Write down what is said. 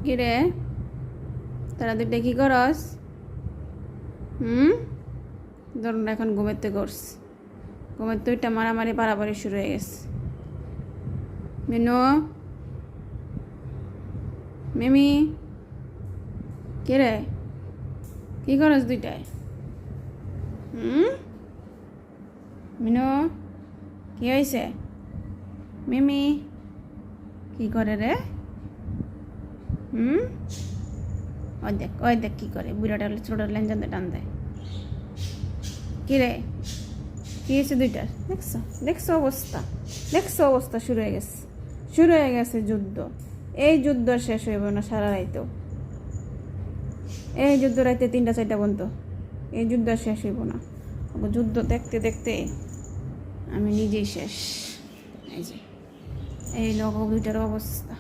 কিরে তারা দুইটা কি করস? ধরুন এখন ঘুমেতে করস, ঘুমের তো ওইটা মারামারি পারাপারি শুরু হয়ে গেছে। মিনু, মিমি, কিরে কি করস দুইটায়? মিনু, কি হয়েছে? মিমি কি করে রে? ওই দেখ কি করে, বুড়াটা ছোট লেনজান টান দেয়। কি রে কি হয়েছে দুইটার? দেখছো দেখছো অবস্থা, দেখছো অবস্থা শুরু হয়ে গেছে, শুরু হয়ে গেছে যুদ্ধ। এই যুদ্ধ শেষ হইব না সারা রাইতেও, এই যুদ্ধ রাইতে 3টা 4টা পর্যন্ত এই যুদ্ধ শেষ হইব না। যুদ্ধ দেখতে দেখতে আমি নিজেই শেষ। এই যে এই লোক দুইটার অবস্থা।